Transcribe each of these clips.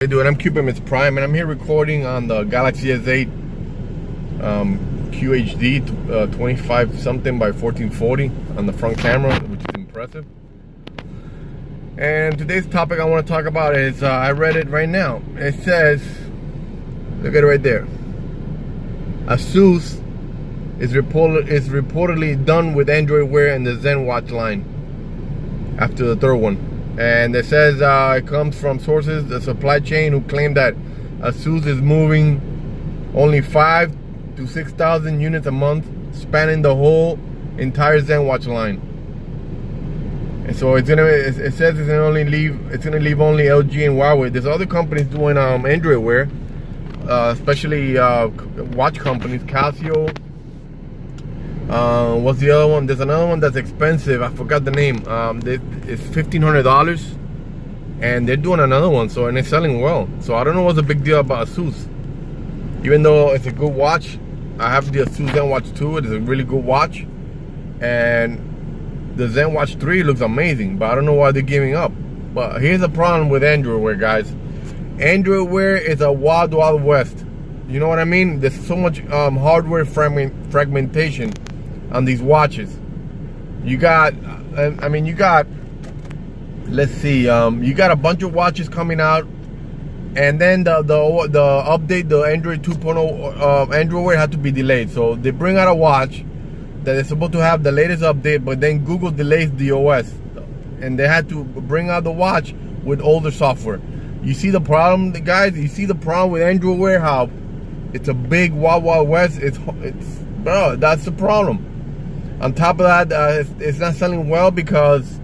Hey dude, I'm Cupid Miss Prime, and I'm here recording on the Galaxy S8 QHD 25 something by 1440 on the front camera, which is impressive. And today's topic I want to talk about is I read it right now. It says, look at it right there. ASUS is reportedly done with Android Wear and the Zen Watch line after the third one. And it says it comes from sources, the supply chain, who claim that ASUS is moving only 5,000 to 6,000 units a month, spanning the whole entire Zen Watch line. And so it says it's gonna leave only LG and Huawei. There's other companies doing Android Wear, especially watch companies, Casio. What's the other one? There's another one that's expensive. I forgot the name. It's $1,500, and they're doing another one. So, and it's selling well. So I don't know what's the big deal about ASUS. Even though it's a good watch, I have the ASUS Zen Watch 2. It is a really good watch, and the Zen Watch 3 looks amazing. But I don't know why they're giving up. But here's the problem with Android Wear, guys. Android Wear is a wild west. You know what I mean? There's so much hardware fragmentation on these watches. You got, let's see, you got a bunch of watches coming out, and then the update, the Android 2.0 Android Wear had to be delayed. So they bring out a watch that is supposed to have the latest update, but then Google delays the OS, and they had to bring out the watch with older software. You see the problem, guys? You see the problem with Android Wear? How it's a big wild west. It's bro, that's the problem. On top of that, it's not selling well because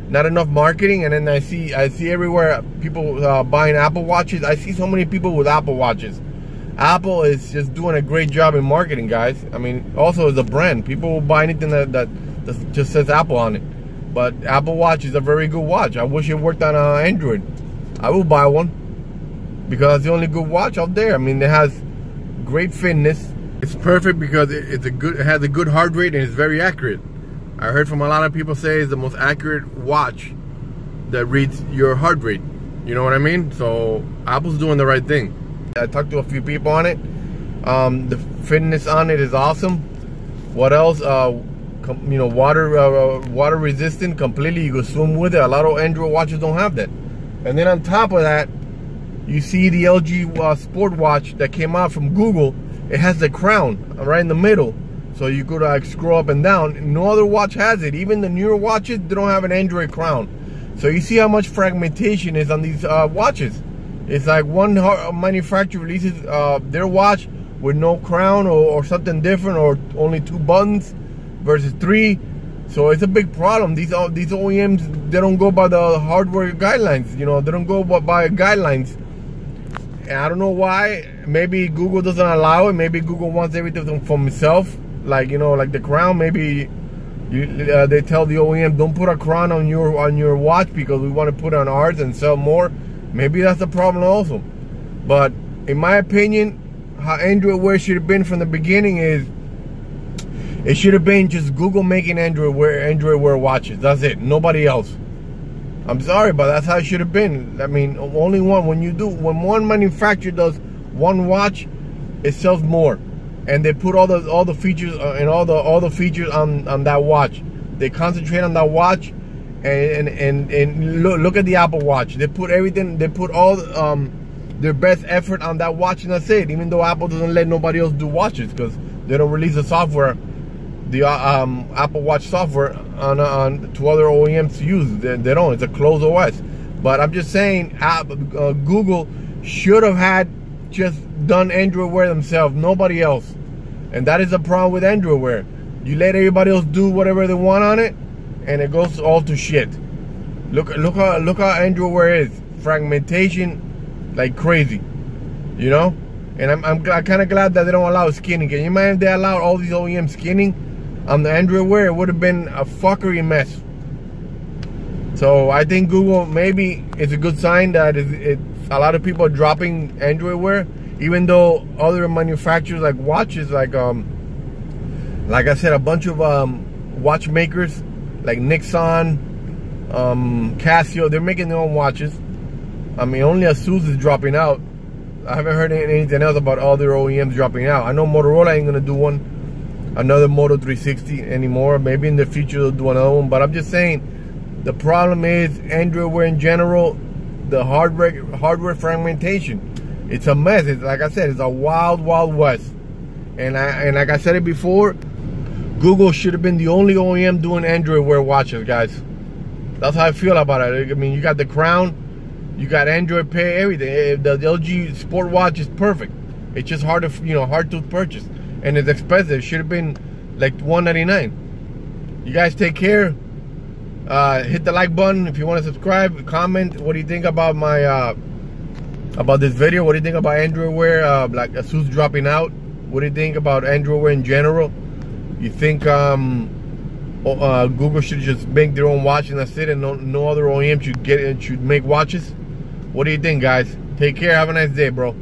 not enough marketing. And then I see everywhere people buying Apple Watches. I see so many people with Apple Watches. Apple is just doing a great job in marketing, guys. I mean, also as a brand, people will buy anything that just says Apple on it. But Apple Watch is a very good watch. I wish it worked on Android. I will buy one because it's the only good watch out there. I mean, it has great fitness. It's perfect because it has a good heart rate, and it's very accurate. I heard from a lot of people say it's the most accurate watch that reads your heart rate. You know what I mean? So Apple's doing the right thing. I talked to a few people on it. The fitness on it is awesome. What else? You know, water resistant completely. You can swim with it. A lot of Android watches don't have that. And then on top of that, you see the LG Sport Watch that came out from Google. It has the crown right in the middle, so you could scroll up and down. No other watch has it. Even the newer watches, they don't have an Android crown. So you see how much fragmentation is on these watches. It's like one manufacturer releases their watch with no crown or something different, or only 2 buttons versus 3. So it's a big problem. These OEMs, they don't go by the hardware guidelines. You know, they don't go by guidelines. And I don't know why. Maybe Google doesn't allow it. Maybe Google wants everything for itself. Like, you know, like the crown. Maybe they tell the OEM, don't put a crown on your watch because we want to put it on ours and sell more. Maybe that's the problem also. But in my opinion, how Android Wear should have been from the beginning is, it should have been just Google making Android Wear watches. That's it. Nobody else. I'm sorry, but that's how it should have been. I mean, only one. When one manufacturer does one watch, it sells more, and they put all the features and all the features on that watch. They concentrate on that watch, and look at the Apple Watch. They put everything. They put all their best effort on that watch, and that's it. Even though Apple doesn't let nobody else do watches because they don't release the software, the Apple Watch software on to other OEMs to use. They don't. It's a closed OS. But I'm just saying, Google should have had just done Android Wear themselves, nobody else. And that is the problem with Android Wear. You let everybody else do whatever they want on it, and it goes all to shit. Look how Android Wear is. Fragmentation like crazy, you know. And I'm kind of glad that they don't allow skinning. Can you imagine if they allowed all these OEMs skinning on the Android Wear? It would have been a fuckery mess. So I think Google, maybe it's a good sign that it's a lot of people are dropping Android Wear, even though other manufacturers like watches, like I said, a bunch of watchmakers like Nixon, Casio, they're making their own watches. I mean, only Asus is dropping out. I haven't heard anything else about other OEMs dropping out. I know Motorola ain't gonna do another Moto 360 anymore. Maybe in the future they'll do another one. But I'm just saying, the problem is Android Wear in general, the hardware fragmentation. It's a mess. It's, like I said, it's a wild west. And like I said it before, Google should have been the only OEM doing Android Wear watches, guys. That's how I feel about it. I mean, you got the Crown, you got Android Pay, everything. The LG Sport Watch is perfect. It's just hard to purchase, and it's expensive. It should have been like $199. You guys take care. Hit the like button if you want to subscribe. Comment. What do you think about my about this video? What do you think about Android Wear? Like Asus dropping out. What do you think about Android Wear in general? You think Google should just make their own watch and that's it, and no other OEM should make watches? What do you think, guys? Take care. Have a nice day, bro.